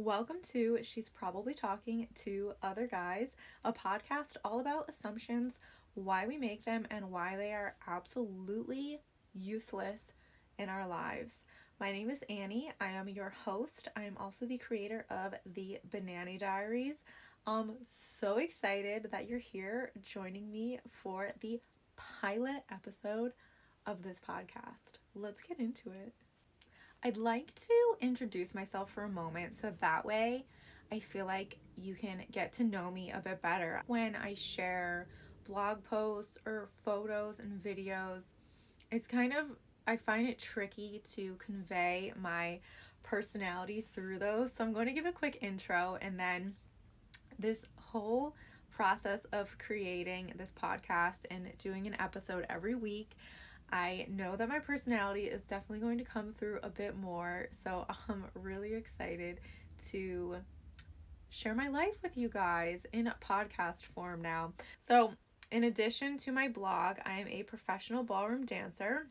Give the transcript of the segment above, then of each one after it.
Welcome to She's Probably Talking to Other Guys, a podcast all about assumptions, why we make them, and why they are absolutely useless in our lives. My name is Annie. I am your host. I am also the creator of the Banannie Diaries. I'm so excited that you're here joining me for the pilot episode of this podcast. Let's get into it. I'd like to introduce myself for a moment so that way I feel like you can get to know me a bit better. When I share blog posts or photos and videos, it's I find it tricky to convey my personality through those. So I'm going to give a quick intro, and then this whole process of creating this podcast and doing an episode every week, I know that my personality is definitely going to come through a bit more, so I'm really excited to share my life with you guys in a podcast form now. So, in addition to my blog, I am a professional ballroom dancer.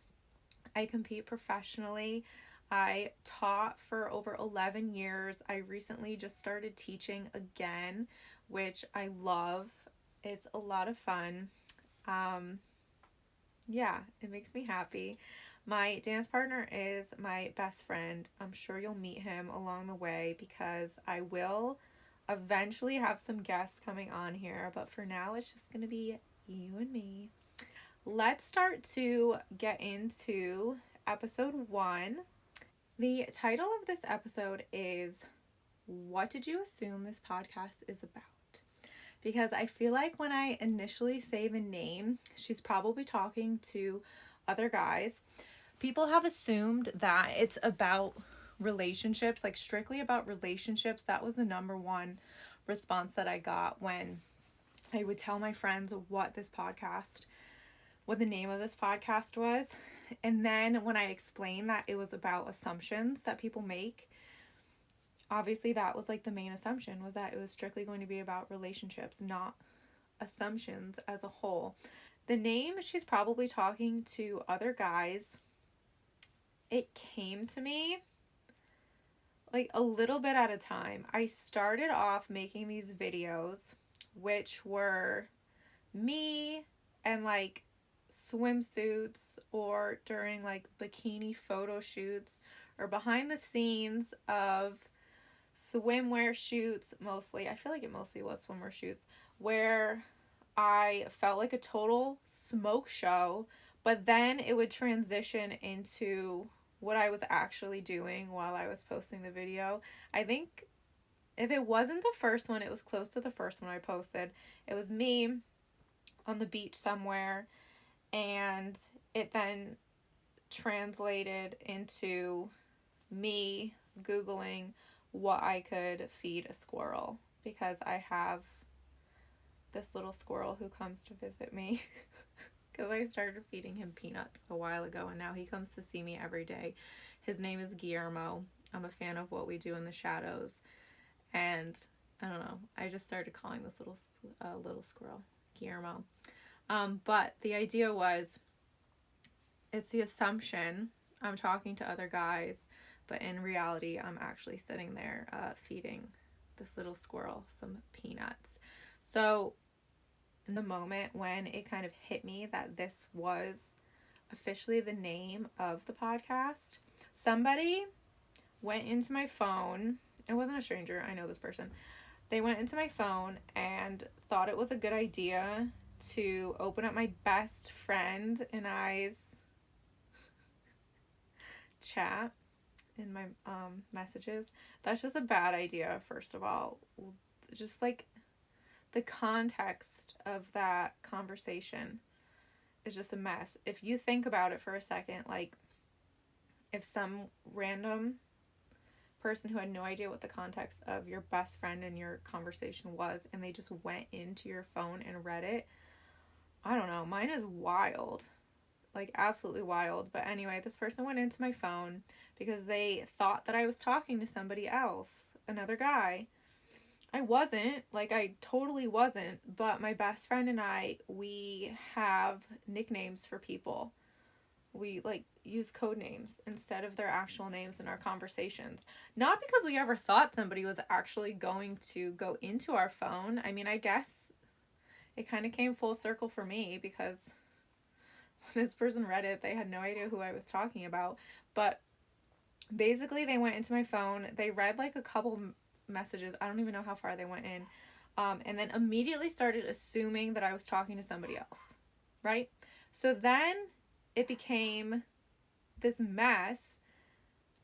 I compete professionally. I taught for over 11 years. I recently just started teaching again, which I love. It's a lot of fun. Yeah, it makes me happy. My dance partner is my best friend. I'm sure you'll meet him along the way because I will eventually have some guests coming on here, but for now it's just going to be you and me. Let's start to get into episode 1. The title of this episode is What Did You Assume This Podcast Is About? Because I feel like when I initially say the name, she's probably talking to other guys. People have assumed that it's about relationships, like strictly about relationships. That was the number one response that I got when I would tell my friends what the name of this podcast was. And then when I explained that it was about assumptions that people make, obviously that was like the main assumption, was that it was strictly going to be about relationships, not assumptions as a whole. The name, she's probably talking to other guys, it came to me like a little bit at a time. I started off making these videos, which were me and like swimsuits or during like bikini photo shoots or behind the scenes of swimwear shoots. Mostly, I feel like it mostly was swimwear shoots where I felt like a total smoke show, but then it would transition into what I was actually doing while I was posting the video. I think if it wasn't the first one, it was close to the first one I posted. It was me on the beach somewhere, and it then translated into me Googling what I could feed a squirrel, because I have this little squirrel who comes to visit me because I started feeding him peanuts a while ago, and now he comes to see me every day. His name is Guillermo. I'm a fan of What We Do in the Shadows, and I don't know, I just started calling this little squirrel Guillermo. But the idea was, it's the assumption I'm talking to other guys, but in reality I'm actually sitting there feeding this little squirrel some peanuts. So in the moment when it kind of hit me that this was officially the name of the podcast, somebody went into my phone. It wasn't a stranger, I know this person. They went into my phone and thought it was a good idea to open up my best friend and I's chat in my messages. That's just a bad idea, first of all. Just like the context of that conversation is just a mess. If you think about it for a second, like if some random person who had no idea what the context of your best friend and your conversation was, and they just went into your phone and read it, I don't know, mine is wild. Like absolutely wild. But anyway, this person went into my phone because they thought that I was talking to somebody else, another guy. I wasn't, like I totally wasn't, but my best friend and I, we have nicknames for people. we like use code names instead of their actual names in our conversations. Not because we ever thought somebody was actually going to go into our phone. I mean, I guess it kind of came full circle for me because when this person read it, they had no idea who I was talking about. But basically, they went into my phone, they read like a couple messages. I don't even know how far they went in. And then immediately started assuming that I was talking to somebody else, right? So then it became this mess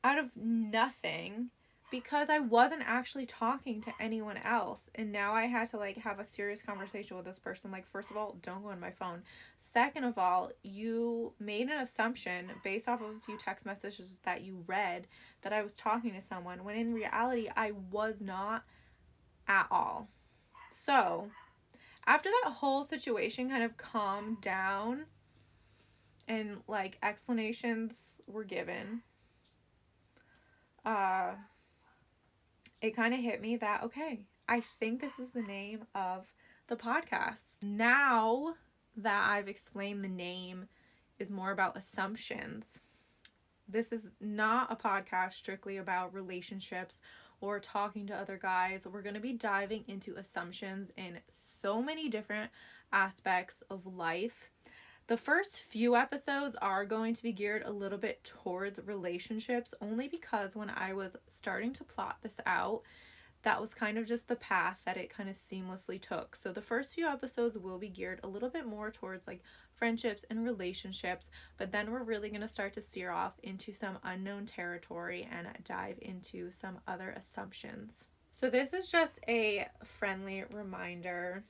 out of nothing because I wasn't actually talking to anyone else. And now I had to like have a serious conversation with this person. Like, first of all, don't go on my phone. Second of all, you made an assumption based off of a few text messages that you read that I was talking to someone when in reality I was not at all. So after that whole situation kind of calmed down and like explanations were given, it kind of hit me that, okay, I think this is the name of the podcast. Now that I've explained the name is more about assumptions, this is not a podcast strictly about relationships or talking to other guys. We're going to be diving into assumptions in so many different aspects of life. The first few episodes are going to be geared a little bit towards relationships, only because when I was starting to plot this out, that was kind of just the path that it kind of seamlessly took. So the first few episodes will be geared a little bit more towards like friendships and relationships, but then we're really going to start to steer off into some unknown territory and dive into some other assumptions. So this is just a friendly reminder.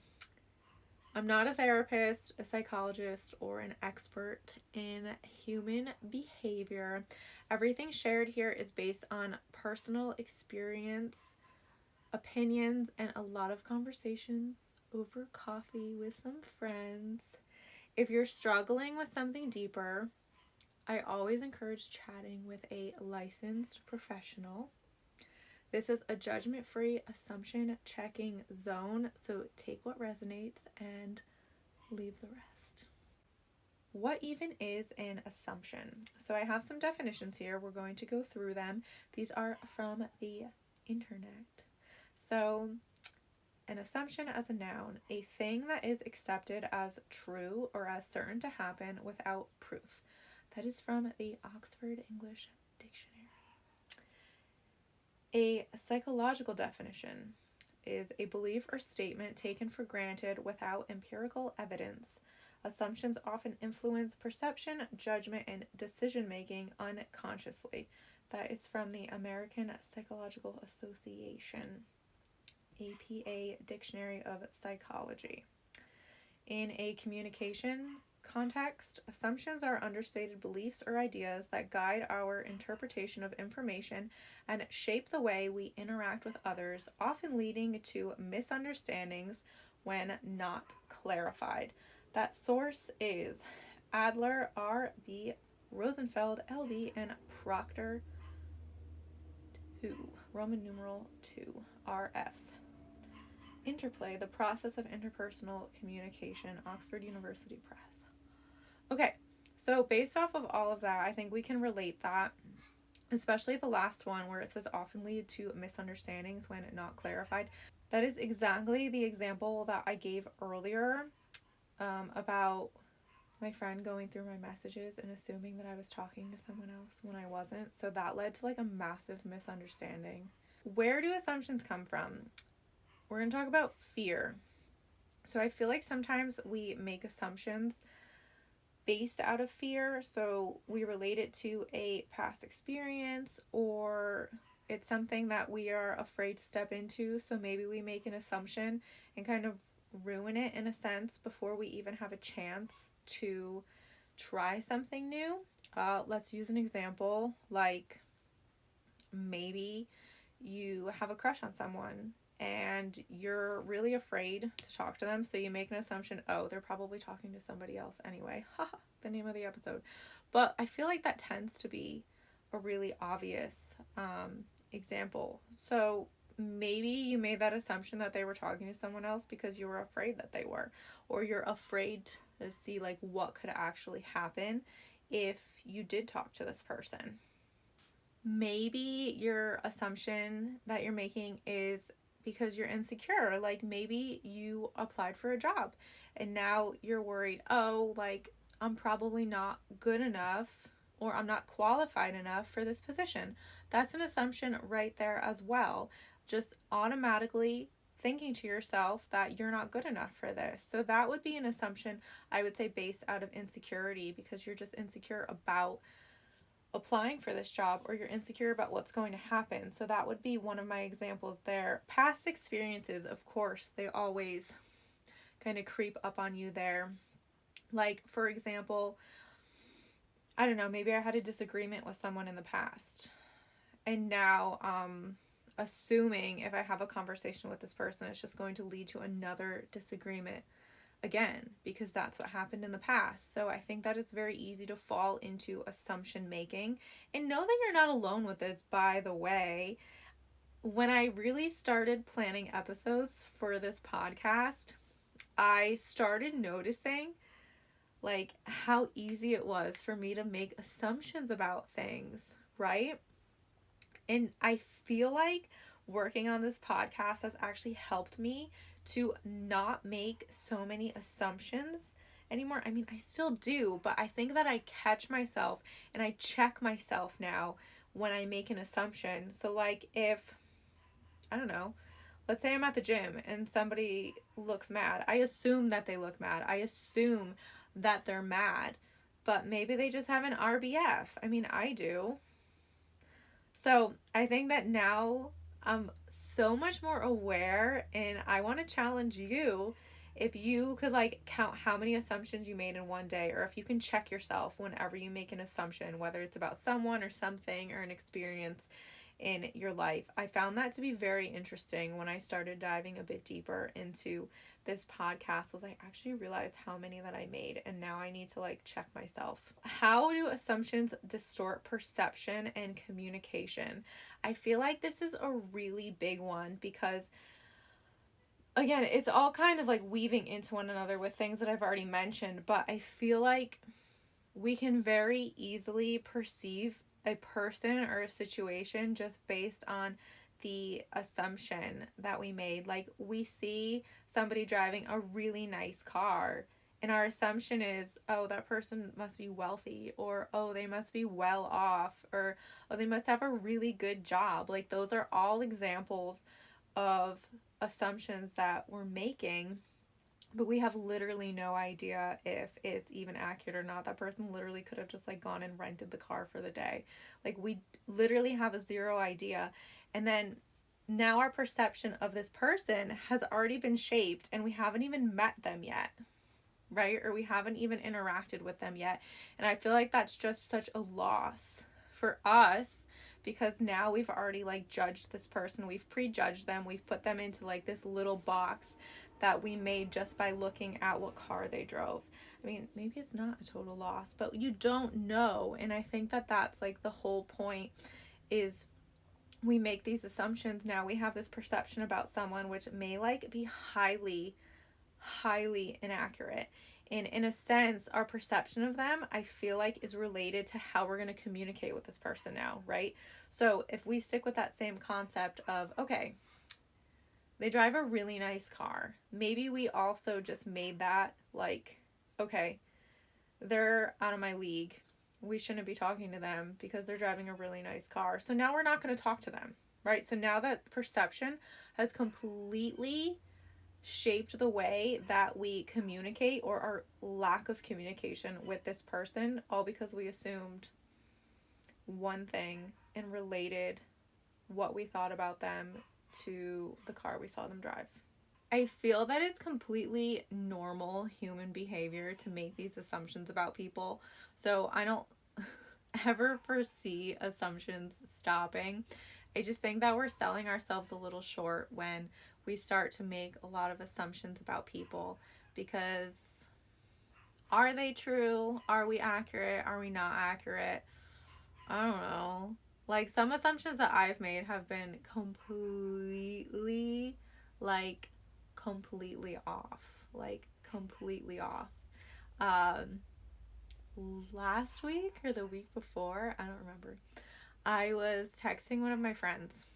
I'm not a therapist, a psychologist, or an expert in human behavior. Everything shared here is based on personal experience, opinions, and a lot of conversations over coffee with some friends. If you're struggling with something deeper, I always encourage chatting with a licensed professional. This is a judgment-free assumption checking zone, so take what resonates and leave the rest. What even is an assumption? So I have some definitions here. We're going to go through them. These are from the internet. So an assumption as a noun, a thing that is accepted as true or as certain to happen without proof. That is from the Oxford English Dictionary. A psychological definition is a belief or statement taken for granted without empirical evidence. Assumptions often influence perception, judgment, and decision-making unconsciously. That is from the American Psychological Association, APA Dictionary of Psychology. In a communication context, assumptions are understated beliefs or ideas that guide our interpretation of information and shape the way we interact with others, often leading to misunderstandings when not clarified. That source is Adler, R.B., Rosenfeld, L.B., and Proctor 2, Roman numeral 2, R.F. Interplay, the process of interpersonal communication, Oxford University Press. Okay, so based off of all of that, I think we can relate that, especially the last one where it says often lead to misunderstandings when not clarified. That is exactly the example that I gave earlier about my friend going through my messages and assuming that I was talking to someone else when I wasn't. So that led to like a massive misunderstanding. Where do assumptions come from? We're going to talk about fear. So I feel like sometimes we make assumptions based out of fear. So we relate it to a past experience, or it's something that we are afraid to step into. So maybe we make an assumption and kind of ruin it in a sense before we even have a chance to try something new. Let's use an example. Like maybe you have a crush on someone and you're really afraid to talk to them, so you make an assumption, oh, they're probably talking to somebody else anyway. Haha, the name of the episode. But I feel like that tends to be a really obvious example. So maybe you made that assumption that they were talking to someone else because you were afraid that they were, or you're afraid to see like what could actually happen if you did talk to this person? Maybe your assumption that you're making is because you're insecure. Like maybe you applied for a job and now you're worried, oh, like I'm probably not good enough or I'm not qualified enough for this position. That's an assumption right there as well. Just automatically thinking to yourself that you're not good enough for this. So that would be an assumption, I would say, based out of insecurity, because you're just insecure about applying for this job or you're insecure about what's going to happen. So that would be one of my examples there. Past experiences, of course, they always kind of creep up on you there. Like, for example, I don't know, maybe I had a disagreement with someone in the past. And now, assuming if I have a conversation with this person, it's just going to lead to another disagreement again, because that's what happened in the past. So I think that it's very easy to fall into assumption making. And know that you're not alone with this, by the way. When I really started planning episodes for this podcast, I started noticing like how easy it was for me to make assumptions about things, right? And I feel like working on this podcast has actually helped me to not make so many assumptions anymore. I mean, I still do, but I think that I catch myself and I check myself now when I make an assumption. So like if, I don't know, let's say I'm at the gym and somebody looks mad. I assume that they look mad. I assume that they're mad, but maybe they just have an RBF. I mean, I do. So I think that now I'm so much more aware, and I want to challenge you, if you could like count how many assumptions you made in one day, or if you can check yourself whenever you make an assumption, whether it's about someone or something or an experience in your life. I found that to be very interesting when I started diving a bit deeper into this podcast. Was I actually realized how many that I made, and now I need to like check myself. How do assumptions distort perception and communication? I feel like this is a really big one, because again, it's all kind of like weaving into one another with things that I've already mentioned, but I feel like we can very easily perceive a person or a situation just based on the assumption that we made. Like we see somebody driving a really nice car and our assumption is, oh, that person must be wealthy, or oh, they must be well off, or oh, they must have a really good job. Like those are all examples of assumptions that we're making, but we have literally no idea if it's even accurate or not. That person literally could have just like gone and rented the car for the day. Like we literally have a zero idea. And then now our perception of this person has already been shaped and we haven't even met them yet, right? Or we haven't even interacted with them yet. And I feel like that's just such a loss for us, because now we've already like judged this person. We've prejudged them. We've put them into like this little box that we made just by looking at what car they drove. I mean, maybe it's not a total loss, but you don't know. And I think that that's like the whole point, is we make these assumptions. Now we have this perception about someone which may like be highly inaccurate. And in a sense, our perception of them, I feel like, is related to how we're going to communicate with this person now, right? So if we stick with that same concept of, okay, they drive a really nice car. Maybe we also just made that like, okay, they're out of my league. We shouldn't be talking to them because they're driving a really nice car. So now we're not going to talk to them, right? So now that perception has completely shaped the way that we communicate, or our lack of communication with this person, all because we assumed one thing and related what we thought about them to the car we saw them drive. I feel that it's completely normal human behavior to make these assumptions about people. So I don't ever foresee assumptions stopping. I just think that we're selling ourselves a little short when we start to make a lot of assumptions about people, because are they true? Are we accurate? Are we not accurate? I don't know. Like some assumptions that I've made have been completely off. Like completely off. last week or the week before, I don't remember. I was texting one of my friends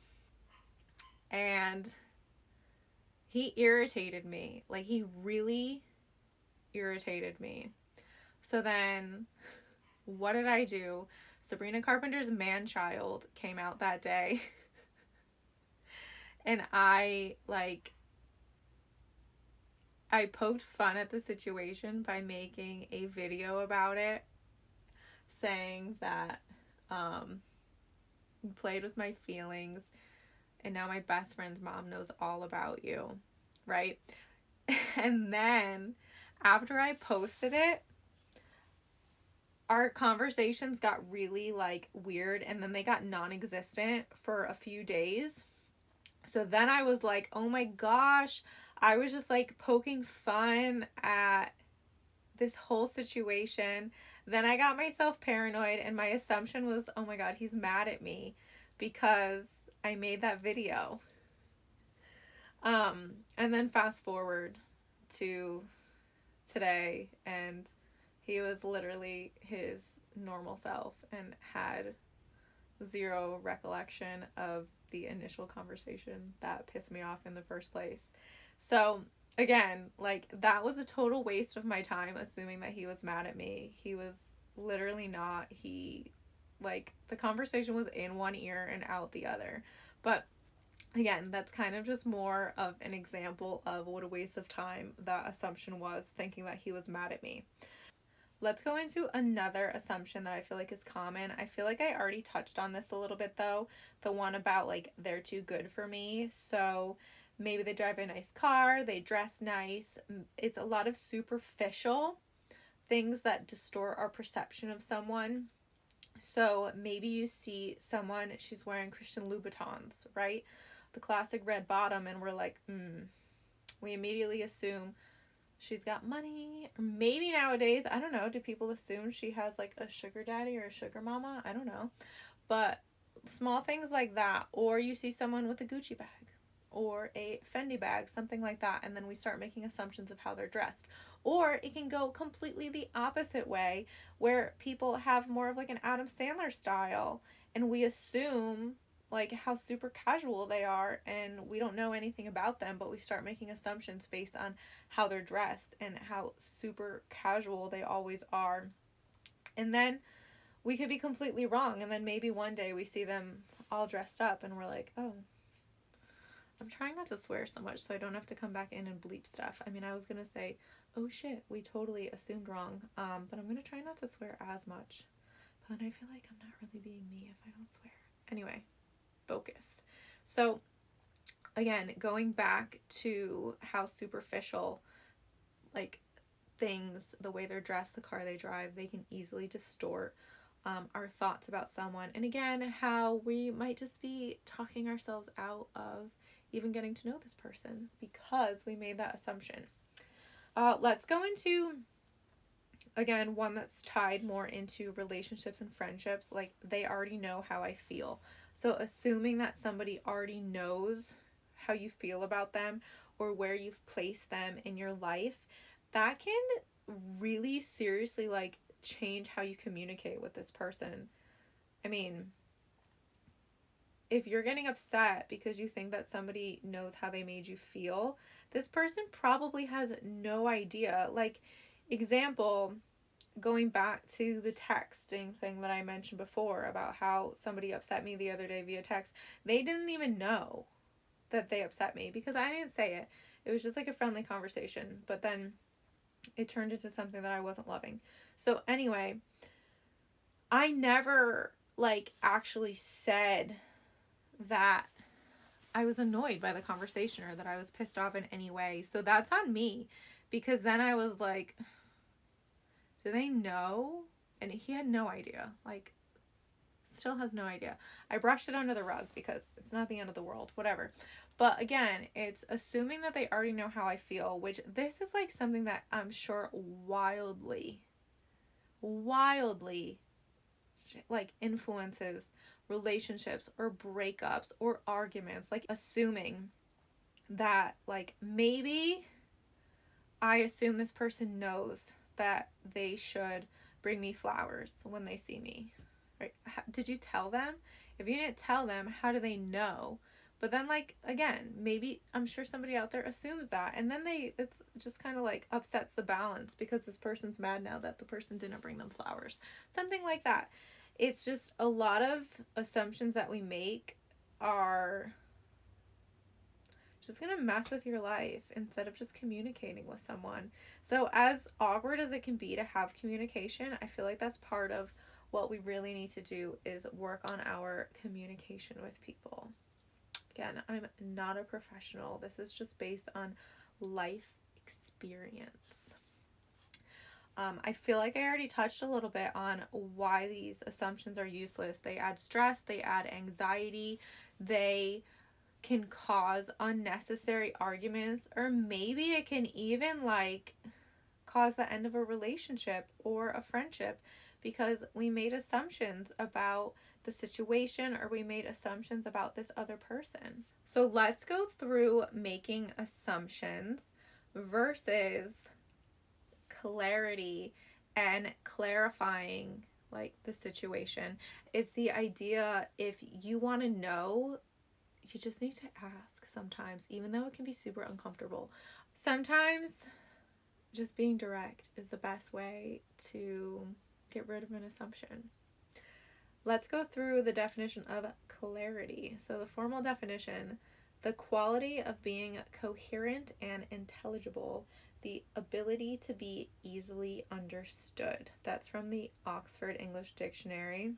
and he irritated me. Like, he really irritated me. So then, what did I do? Sabrina Carpenter's Man Child came out that day. And I poked fun at the situation by making a video about it, saying that you played with my feelings and now my best friend's mom knows all about you, right? And then after I posted it, our conversations got really weird, and then they got non-existent for a few days. So then I was like, oh my gosh, I was just poking fun at this whole situation. Then I got myself paranoid, and my assumption was, oh my god, he's mad at me because I made that video. And then fast forward to today, and he was literally his normal self and had zero recollection of the initial conversation that pissed me off in the first place. So again, that was a total waste of my time assuming that he was mad at me. He was literally not. The conversation was in one ear and out the other. But again, that's kind of just more of an example of what a waste of time that assumption was, thinking that he was mad at me. Let's go into another assumption that I feel like is common. I feel like I already touched on this a little bit though. The one about they're too good for me. So maybe they drive a nice car, they dress nice. It's a lot of superficial things that distort our perception of someone. So maybe you see someone, she's wearing Christian Louboutins, right? The classic red bottom, and we're like, we immediately assume she's got money. Or maybe nowadays, I don't know, do people assume she has a sugar daddy or a sugar mama? I don't know. But small things like that. Or you see someone with a Gucci bag or a Fendi bag, something like that, and then we start making assumptions of how they're dressed. Or it can go completely the opposite way, where people have more of an Adam Sandler style, and we assume how super casual they are, and we don't know anything about them, but we start making assumptions based on how they're dressed and how super casual they always are. And then we could be completely wrong, and then maybe one day we see them all dressed up and we're like, oh, I'm trying not to swear so much so I don't have to come back in and bleep stuff. I mean, I was gonna say, oh shit, we totally assumed wrong, but I'm gonna try not to swear as much. But then I feel like I'm not really being me if I don't swear. Anyway, focus. So again, going back to how superficial things, the way they're dressed, the car they drive, they can easily distort our thoughts about someone. And again, how we might just be talking ourselves out of even getting to know this person because we made that assumption. Let's go into, again, one that's tied more into relationships and friendships. They already know how I feel. So assuming that somebody already knows how you feel about them or where you've placed them in your life, that can really seriously change how you communicate with this person. I mean, if you're getting upset because you think that somebody knows how they made you feel, this person probably has no idea. Example, going back to the texting thing that I mentioned before about how somebody upset me the other day via text, they didn't even know that they upset me because I didn't say it. It was just a friendly conversation, but then it turned into something that I wasn't loving. So anyway, I never actually said that I was annoyed by the conversation or that I was pissed off in any way. So that's on me, because then I was like, do they know? And he had no idea. Still has no idea. I brushed it under the rug because it's not the end of the world, whatever. But again, it's assuming that they already know how I feel, which this is something that I'm sure wildly influences relationships or breakups or arguments. Assuming that maybe I assume this person knows that they should bring me flowers when they see me, right? Did you tell them? If you didn't tell them, how do they know? But then, like, again, maybe I'm sure somebody out there assumes that, and then it's just kind of like upsets the balance because this person's mad now that the person didn't bring them flowers. Something like that. It's just a lot of assumptions that we make are just gonna mess with your life instead of just communicating with someone. So as awkward as it can be to have communication, I feel like that's part of what we really need to do is work on our communication with people. Again, I'm not a professional. This is just based on life experience. I feel like I already touched a little bit on why these assumptions are useless. They add stress, they add anxiety, they can cause unnecessary arguments, or maybe it can even like cause the end of a relationship or a friendship because we made assumptions about the situation or we made assumptions about this other person. So let's go through making assumptions versus clarity and clarifying like the situation. It's the idea, if you want to know, you just need to ask sometimes, even though it can be super uncomfortable. Sometimes just being direct is the best way to get rid of an assumption. Let's go through the definition of clarity. So the formal definition: the quality of being coherent and intelligible, the ability to be easily understood. That's from the Oxford English Dictionary.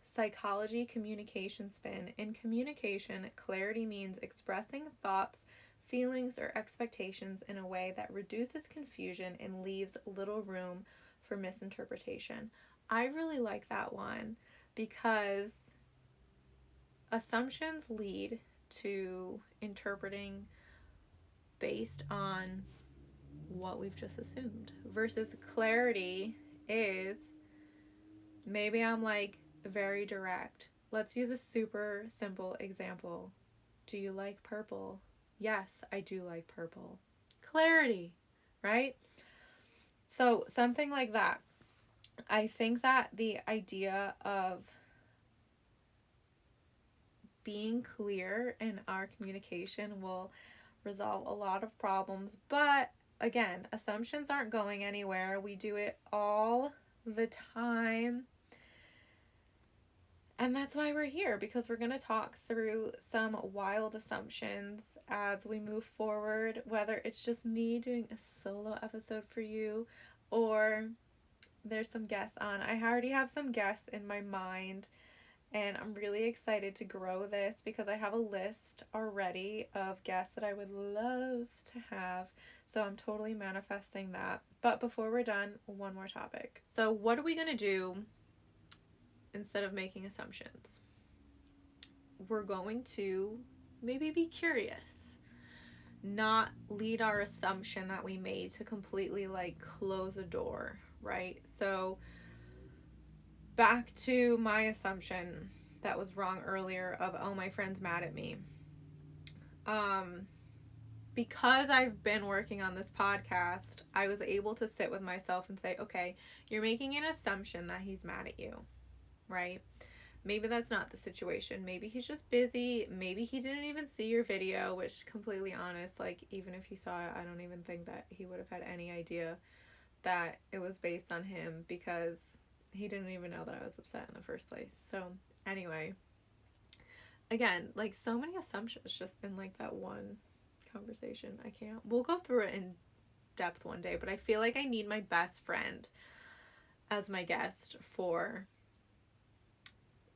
Psychology communication spin. In communication, clarity means expressing thoughts, feelings, or expectations in a way that reduces confusion and leaves little room for misinterpretation. I really like that one because assumptions lead to interpreting based on what we've just assumed, versus clarity is maybe I'm like very direct. Let's use a super simple example. Do you like purple? Yes, I do like purple. Clarity, right? So something like that. I think that the idea of being clear in our communication will resolve a lot of problems. But again, assumptions aren't going anywhere. We do it all the time. And that's why we're here, because we're going to talk through some wild assumptions as we move forward, whether it's just me doing a solo episode for you or there's some guests on. I already have some guests in my mind, and I'm really excited to grow this because I have a list already of guests that I would love to have. So I'm totally manifesting that. But before we're done, one more topic. So what are we going to do instead of making assumptions? We're going to maybe be curious, not lead our assumption that we made to completely like close a door, right? So back to my assumption that was wrong earlier of, oh, my friend's mad at me. Because I've been working on this podcast, I was able to sit with myself and say, okay, you're making an assumption that he's mad at you, right? Maybe that's not the situation. Maybe he's just busy. Maybe he didn't even see your video, which, completely honest, like, even if he saw it, I don't even think that he would have had any idea that it was based on him, because he didn't even know that I was upset in the first place. So anyway, again, like, so many assumptions just in like that one conversation. We'll go through it in depth one day, but I feel like I need my best friend as my guest for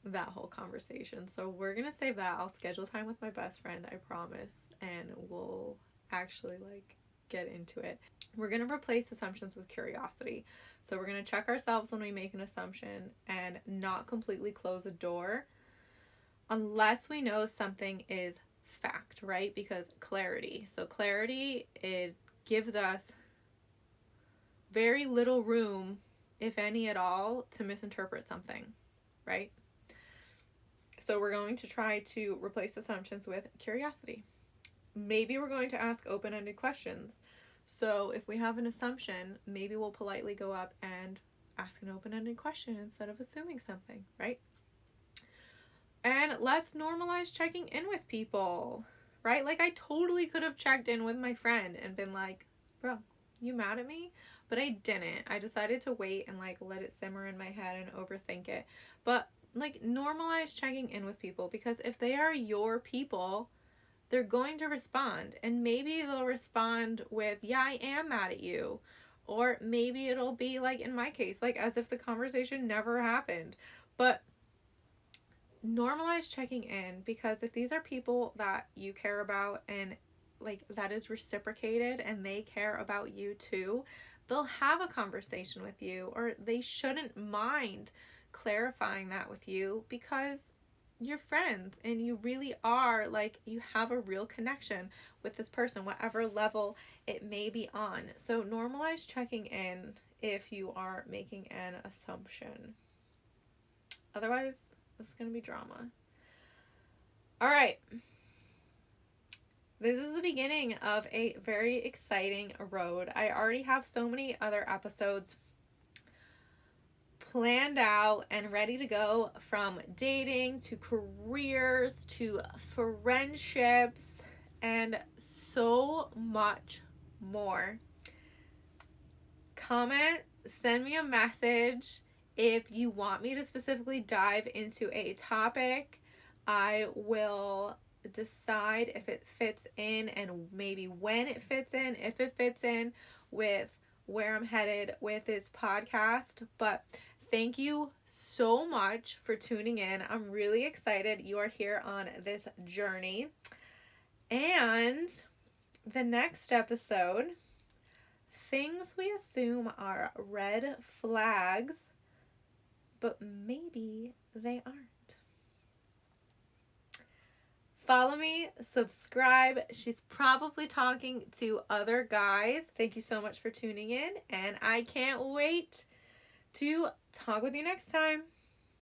that whole conversation. So we're gonna save that. I'll schedule time with my best friend, I promise, and we'll actually like get into it. We're gonna replace assumptions with curiosity. So we're gonna check ourselves when we make an assumption and not completely close a door unless we know something is fact, right? Because clarity. So clarity, it gives us very little room, if any at all, to misinterpret something, right? So we're going to try to replace assumptions with curiosity. Maybe we're going to ask open-ended questions. So if we have an assumption, maybe we'll politely go up and ask an open-ended question instead of assuming something, right? And let's normalize checking in with people, right? Like, I totally could have checked in with my friend and been like, bro, you mad at me? But I didn't. I decided to wait and like let it simmer in my head and overthink it. But like, normalize checking in with people, because if they are your people, they're going to respond. And maybe they'll respond with, yeah, I am mad at you. Or maybe it'll be like in my case, like as if the conversation never happened. But normalize checking in, because if these are people that you care about and like that is reciprocated and they care about you too, they'll have a conversation with you, or they shouldn't mind clarifying that with you, because you're friends and you really are, like, you have a real connection with this person, whatever level it may be on. So normalize checking in if you are making an assumption. Otherwise, this is going to be drama. All right. This is the beginning of a very exciting road. I already have so many other episodes planned out and ready to go, from dating to careers to friendships and so much more. Comment, send me a message if you want me to specifically dive into a topic. I will decide if it fits in and maybe when it fits in, if it fits in with where I'm headed with this podcast. But thank you so much for tuning in. I'm really excited you are here on this journey. And the next episode, things we assume are red flags, but maybe they aren't. Follow me, subscribe. She's probably talking to other guys. Thank you so much for tuning in, and I can't wait to talk with you next time.